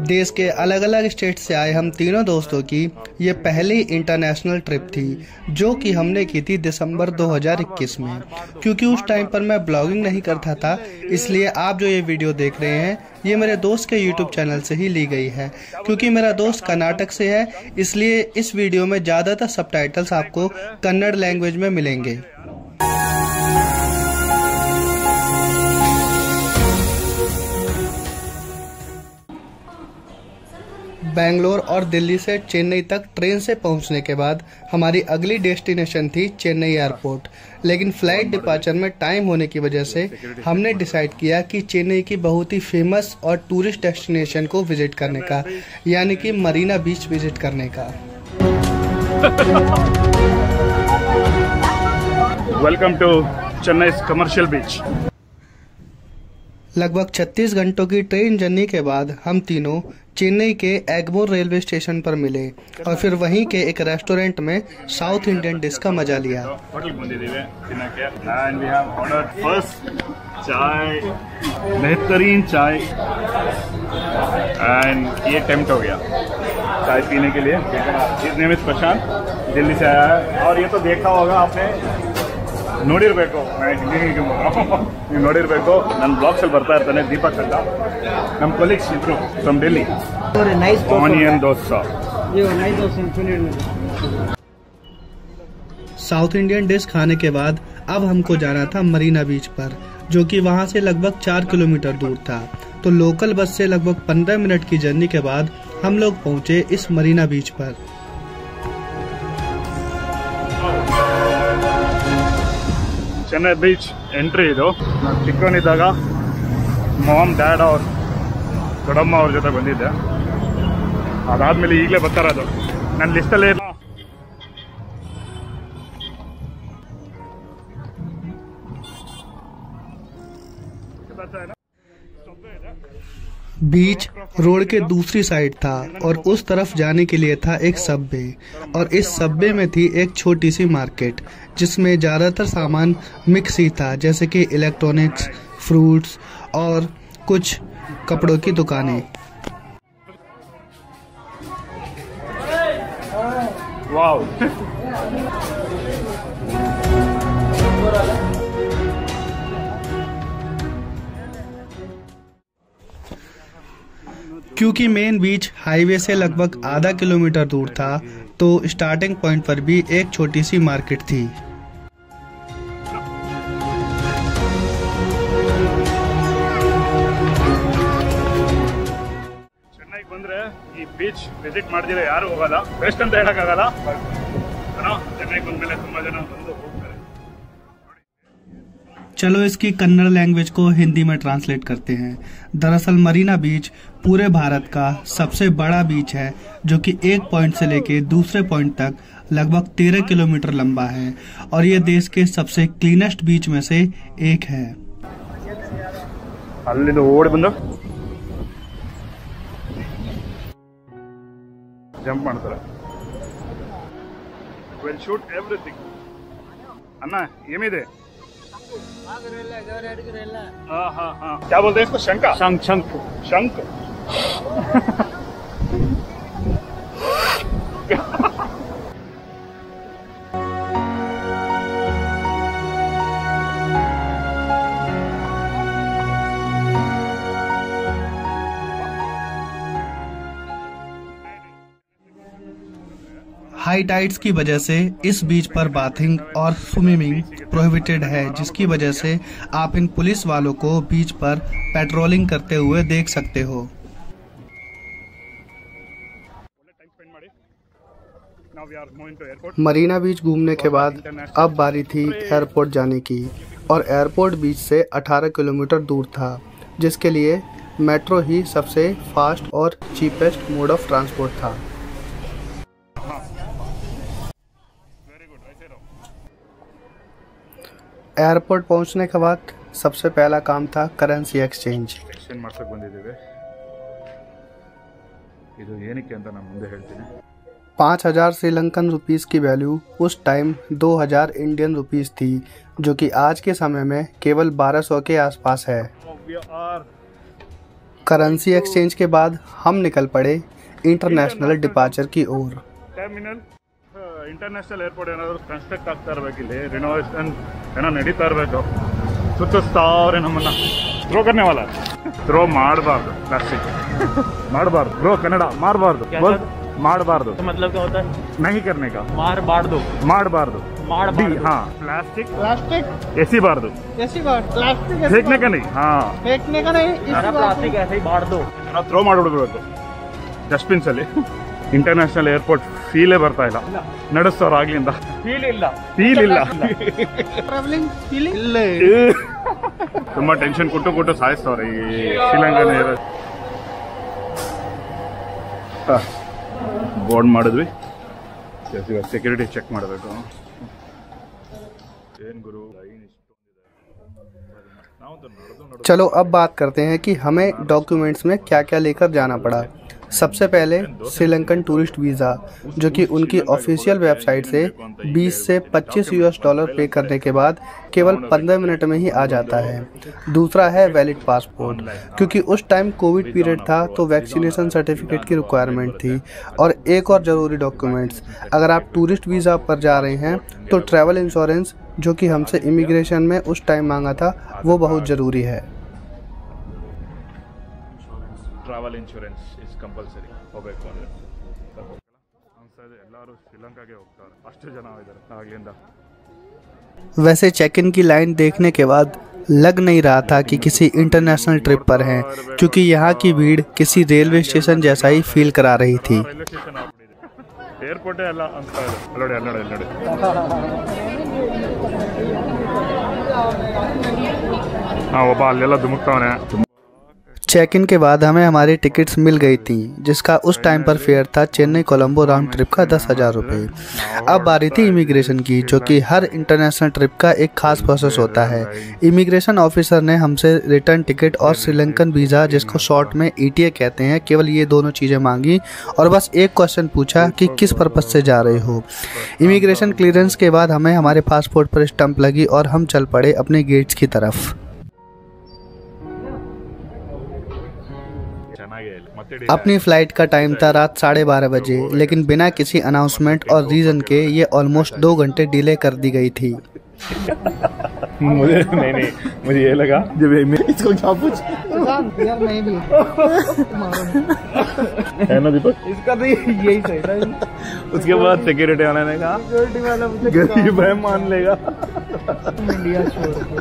देश के अलग अलग स्टेट से आए हम तीनों दोस्तों की ये पहली इंटरनेशनल ट्रिप थी जो कि हमने की थी दिसंबर 2021 में। क्योंकि उस टाइम पर मैं ब्लॉगिंग नहीं करता था, इसलिए आप जो ये वीडियो देख रहे हैं ये मेरे दोस्त के यूट्यूब चैनल से ही ली गई है। क्योंकि मेरा दोस्त कर्नाटक से है, इसलिए इस वीडियो में ज़्यादातर सबटाइटल्स आपको कन्नड़ लैंग्वेज में मिलेंगे। बेंगलोर और दिल्ली से चेन्नई तक ट्रेन से पहुंचने के बाद हमारी अगली डेस्टिनेशन थी चेन्नई एयरपोर्ट। लेकिन फ्लाइट डिपार्चर में टाइम होने की वजह से हमने डिसाइड किया कि चेन्नई की बहुत ही फेमस और टूरिस्ट डेस्टिनेशन को विजिट करने का, यानी कि मरीना बीच विजिट करने का। वेलकम टू चेन्नई कमर्शियल बीच। लगभग 36 घंटों की ट्रेन जर्नी के बाद हम तीनों चेन्नई के एगमोर रेलवे स्टेशन पर मिले और फिर वहीं के एक रेस्टोरेंट में साउथ इंडियन डिश का मजा लिया। चाय, बेहतरीन चाय, एंड ये टेम्प्ट हो गया चाय पीने के लिए। इस नेम इज प्रशांत, दिल्ली से आया है। और ये तो देखा होगा आपने, ನೋಡಿರಬೇಕು, ನೋಡಿರಬೇಕು, ನನ್ನ ಬ್ಲಾಗ್ಸ್ ಅಲ್ಲಿ ಬರ್ತಾ ಇರ್ತಾನೆ ದೀಪಕ್ ಅಂತ, ನಮ್ಮ ಕೊಲೀಗ್ಸ್ ಇದ್ರು from Delhi. Onion dosa, south Indian dish खाने के बाद अब हमको जाना था मरीना बीच पर, जो कि वहां से लगभग 4 किलोमीटर दूर था। तो लोकल बस से लगभग 15 मिनट की जर्नी के बाद हम लोग पहुंचे इस मरीना बीच पर। ಚೆನ್ನೈ ಬೀಚ್ ಎಂಟ್ರಿ ಇದು। ನಾನು ಚಿಕ್ಕವನಿದ್ದಾಗ ಮಾಮ್, ಡ್ಯಾಡ್ ಅವ್ರ ದೊಡ್ಡಮ್ಮ ಅವ್ರ ಜೊತೆ ಬಂದಿದ್ದೆ। ಅದಾದ್ಮೇಲೆ ಈಗಲೇ ಬರ್ತಾ ಇರೋದು ನನ್ನ ಲಿಸ್ಟಲ್ಲೇ। बीच रोड के दूसरी साइड था और उस तरफ जाने के लिए था एक सबवे, और इस सबवे में थी एक छोटी सी मार्केट जिसमें ज़्यादातर सामान मिक्स ही था, जैसे कि इलेक्ट्रॉनिक्स, फ्रूट्स और कुछ कपड़ों की दुकानें। वाव। क्योंकि मेन बीच हाईवे से लगभग आधा किलोमीटर दूर था, तो स्टार्टिंग पॉइंट पर भी एक छोटी सी मार्केट थी। ಚೆನ್ನೈಗೆ ಬಂದ್ರೆ ಈ ಬೀಚ್ ವಿಸಿಟ್ ಮಾಡಿದ್ರೆ ಯಾರು ಹೋಗಲ್ಲ, ಬೆಸ್ಟ್ ಅಂತ ಹೇಳಕ್ಕಾಗಲ್ಲ। ಚೆನ್ನೈಗೆ ಬಂದ್ಮೇಲೆ ತುಂಬಾ ಜನ ಬಂದು ಹೋಗ್ತಾರೆ। चलो इसकी कन्नड़ लैंग्वेज को हिंदी में ट्रांसलेट करते हैं। दरअसल मरीना बीच पूरे भारत का सबसे बड़ा बीच है, जो कि एक पॉइंट से लेके दूसरे पॉइंट तक लगभग 13 किलोमीटर लंबा है, और ये देश के सबसे क्लीनेस्ट बीच में से एक है। ಅಲ್ಲಿಂದ ಓಡಿ ಬಂದು ಜಂಪ್ ಮಾಡ್ತಾರೆ। Will shoot everything. ಅಣ್ಣ ಏನಿದೆ? क्या बोलते हैं इसको? शंका, शंख, शंख, शंख। हाई टाइड्स की वजह से इस बीच पर बाथिंग और स्विमिंग प्रोहिबिटेड है, जिसकी वजह से आप इन पुलिस वालों को बीच पर पेट्रोलिंग करते हुए देख सकते हो। मरीना बीच घूमने के बाद अब बारी थी एयरपोर्ट जाने की, और एयरपोर्ट बीच से 18 किलोमीटर दूर था, जिसके लिए मेट्रो ही सबसे फास्ट और चीपेस्ट मोड ऑफ ट्रांसपोर्ट था। एयरपोर्ट पहुंचने के बाद सबसे पहला काम था करेंसी एक्सचेंज। ಮಾಡ್ಸಕ್ಕೆ ಬಂದಿದ್ದೇವೆ। ಇದು ಏನಕ್ಕೆ ಅಂತ ನಾನು ಮುಂದೆ ಹೇಳ್ತೀನಿ। 5000 श्रीलंकन रुपीस की वैल्यू उस टाइम 2000 इंडियन रुपीस थी, जो कि आज के समय में केवल 1200 के आसपास है। करेंसी एक्सचेंज के बाद हम निकल पड़े इंटरनेशनल डिपार्चर की ओर। ಟರ್ಮಿನಲ್ ಇಂಟರ್ನ್ಯಾಷನಲ್ ಏರ್ಪೋರ್ಟ್ ಏನಾದರೂ ಕನ್ಸ್ಟ್ರಕ್ಟ್ ಆಗ್ತಾ ಇರಬೇಕು, ಇಲ್ಲಿ ರಿನೋವೇಷನ್ ಏನೋ ನಡೀತಾ ಇರಬೇಕು, ಸುತ್ತಿಸ್ತಾವ್ರೆ ನಮ್ಮನ್ನ। ಥ್ರೋ ಕರ್ನೇವಾಲ ಥ್ರೋ ಮಾಡಬಾರ್ದು, ಪ್ಲಾಸ್ಟಿಕ್ ಮಾಡಬಾರ್ದು, ಥ್ರೋ ಕನ್ನಡ ಮಾಡಬಾರ್ದು, ಮಾಡಬಾರ್ದು मतलब क्या होता है? नहीं करने का, ಮಾಡಬಾರ್ದು, ಮಾಡಬಾರ್ದು, हाँ प्लास्टिक एसीबार्ದು, प्लास्टिक फेंकने का नहीं, हाँ फेंकने का नहीं, ಪ್ಲಾಸ್ಟಿಕ್ ऐसे ही ಬಾರ್ದು, ನಾವು ಥ್ರೋ ಮಾಡಿಬಿಡ್ಬೇಕು ಡಸ್ಟ್ಬಿನ್ಸ್ ಅಲ್ಲಿ। ಇಂಟರ್ನ್ಯಾಷನಲ್ ಏರ್ಪೋರ್ಟ್ ಫೀಲೇ ಬರ್ತಾ ಇಲ್ಲ, ನಡೆಸ್ತವ್ರು ಆಗ್ಲಿಂದ ಫೀಲ್ ಇಲ್ಲ ಟ್ರಾವೆಲಿಂಗ್ ಫೀಲಿಂಗ್ ಇಲ್ಲ, ತುಂಬಾ ಟೆನ್ಷನ್ ಕೊಟ್ಟು ಸಾಯಿಸ್ತವ್ರೆ ಈ ಶ್ರೀಲಂಕಾನ ಏರ್। ಬೋರ್ಡ್ ಮಾಡಿದ್ವಿ, ಸೆಕ್ಯೂರಿಟಿ ಚೆಕ್ ಮಾಡಬೇಕು। ಏನ್ ಗುರು, चलो अब बात करते हैं कि हमें डॉक्यूमेंट्स में क्या क्या लेकर जाना पड़ा। सबसे पहले श्रीलंकन टूरिस्ट वीज़ा, जो कि उनकी ऑफिशियल वेबसाइट से 20 से 25 US डॉलर पे करने के बाद केवल 15 मिनट में ही आ जाता है। दूसरा है वैलिड पासपोर्ट, क्योंकि उस टाइम कोविड पीरियड था तो वैक्सीनेशन सर्टिफिकेट की रिक्वायरमेंट थी। और एक और ज़रूरी डॉक्यूमेंट्स, अगर आप टूरिस्ट वीज़ा पर जा रहे हैं तो ट्रैवल इंश्योरेंस, जो कि हमसे इमिग्रेशन में उस टाइम मांगा था, वो बहुत ज़रूरी है। ಟ್ರಾವೆಲ್ ಇನ್ಶೂರೆನ್ಸ್ ಇಸ್ ಕಂಪಲ್ಸರಿ ಹೋಗಬೇಕು ಅಂದರೆ ಅನ್ಸ್ತಾ ಎಲ್ಲರೂ ಶ್ರೀಲಂಕಾಗೆ ಹೋಗ್ತಾರೆ, ಅಷ್ಟು ಜನ ಇದ್ದಾರೆ ಆಗ್ಲಿಂದ। वैसे चेक इन की लाइन देखने के बाद लग नहीं रहा था कि किसी इंटरनेशनल ट्रिप पर हैं, क्योंकि यहाँ की भीड़ किसी रेलवे स्टेशन जैसा ही फील करा रही थी। ರೈಲ್ವೆ ಸ್ಟೇಷನ್ ಆಗ್ಬಿಟ್ಟಿದೆ, ಏರ್ಪೋರ್ಟೇ ಎಲ್ಲ ಅನ್ಸ್ತಾ ಇದೆ। ಅಲ್ಲೋಡಿ हाँ ಒಬ್ಬ ಅಲ್ಲೆಲ್ಲ ಧುಮುಕ್ತಾವನೆ। चेक इन के बाद हमें हमारी टिकट्स मिल गई थी, जिसका उस टाइम पर फेयर था चेन्नई कोलंबो राउंड ट्रिप का 10,000 रुपये। अब बारी थी इमिग्रेशन की, जो कि हर इंटरनेशनल ट्रिप का एक खास प्रोसेस होता है। इमिग्रेशन ऑफिसर ने हमसे रिटर्न टिकट और श्रीलंकन वीज़ा, जिसको शॉर्ट में ETA कहते हैं, केवल ये दोनों चीज़ें मांगी और बस एक क्वेश्चन पूछा कि किस पर्पज़ से जा रहे हो। इमिग्रेशन क्लियरेंस के बाद हमें हमारे पासपोर्ट पर स्टंप लगी और हम चल पड़े अपने गेट्स की तरफ। अपनी फ़्लाइट का टाइम था रात 12:30 बजे, लेकिन बिना किसी अनाउंसमेंट और रीज़न के ये ऑलमोस्ट 2 घंटे डिले कर दी गई थी। मुझे ये लगा जब इसको क्या पूछ यार नहीं भी है ना दीपक, इसका तो यही सही था। उसके बाद सिक्योरिटी वाले ने कहा सिक्योरिटी वाला मुझे गरीब है मान लेगा, तुम इंडिया छोड़ के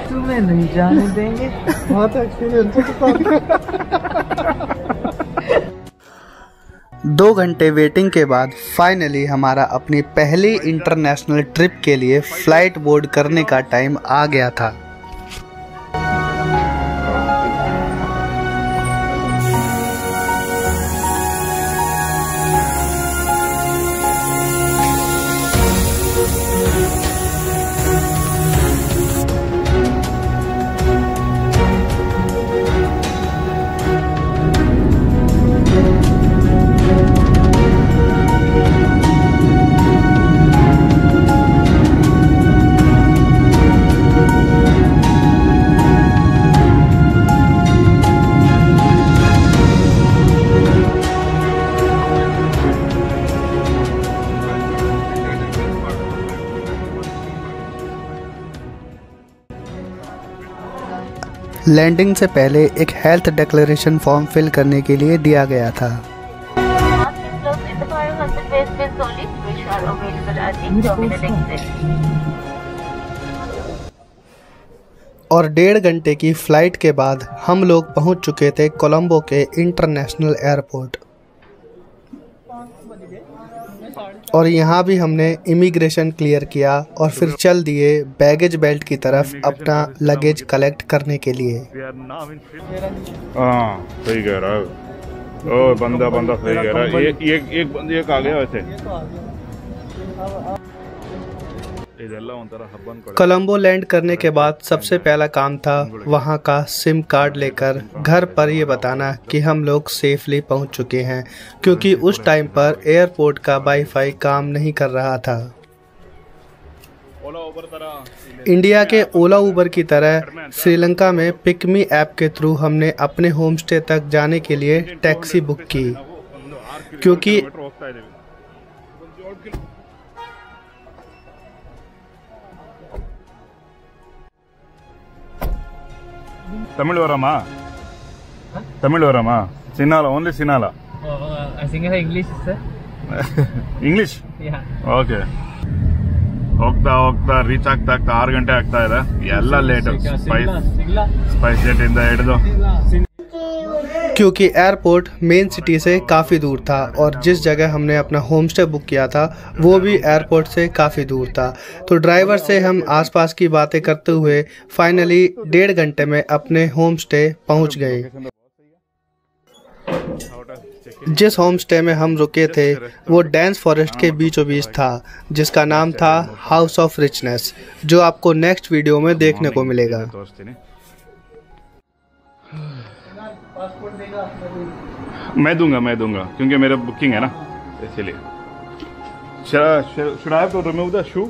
तुम्हें नहीं जाने देंगे। बहुत एक्सपीरियंस है। 2 घंटे वेटिंग के बाद फाइनली हमारा अपनी पहली इंटरनेशनल ट्रिप के लिए फ़्लाइट बोर्ड करने का टाइम आ गया था। लैंडिंग से पहले एक हेल्थ डिक्लेरेशन फॉर्म फिल करने के लिए दिया गया था। और 1.5 घंटे की फ़्लाइट के बाद हम लोग पहुंच चुके थे कोलंबो के इंटरनेशनल एयरपोर्ट। और यहाँ भी हमने इमिग्रेशन क्लियर किया और फिर चल दिए बैगेज बेल्ट की तरफ अपना लगेज कलेक्ट करने के लिए। हाँ सही कह रहा है, ओ बंदा सही कह रहा है। एक आ गया वैसे। कोलंबो लैंड करने के बाद सबसे पहला काम था वहां का सिम कार्ड लेकर घर पर ये बताना कि हम लोग सेफली पहुंच चुके हैं, क्योंकि उस टाइम पर एयरपोर्ट का वाईफाई काम नहीं कर रहा था। ಓಲಾ ಊಬರ್ ತರ इंडिया के ओला उबर की तरह श्रीलंका में पिकमी ऐप के थ्रू हमने अपने होम स्टे तक जाने के लिए टैक्सी बुक की, क्योंकि ಹೋಗ್ತಾ ಇದೀವಿ. ತಮಿಳ್ ವರಮ್ಮ ಸಿನಾಲ ಓನ್ಲಿ ಸಿನಾಲ English, sir. English Yeah. Okay. ಹೋಗ್ತಾ ರೀಚ್ ಆಗ್ತಾ 6 ಗಂಟೆ ಆಗ್ತಾ ಇದೆ. ಎಲ್ಲ ಲೇಟ್. ಸ್ಪೈಸ್ ಜೆಟ್ ಇಂದ ಹಿಡಿದು क्योंकि एयरपोर्ट मेन सिटी से काफ़ी दूर था और जिस जगह हमने अपना होम स्टे बुक किया था वो भी एयरपोर्ट से काफ़ी दूर था। तो ड्राइवर से हम आसपास की बातें करते हुए फाइनली 1.5 घंटे में अपने होम स्टे पहुंच गए। जिस होम स्टे में हम रुके थे वो डेंस फॉरेस्ट के बीचों बीच था, जिसका नाम था हाउस ऑफ रिचनेस, जो आपको नेक्स्ट वीडियो में देखने को मिलेगा। तोरिस्ತೀನಿ. मैं दूंगा क्योंकि मेरा बुकिंग है ना, इसलिए. Should I have to remove the shoe?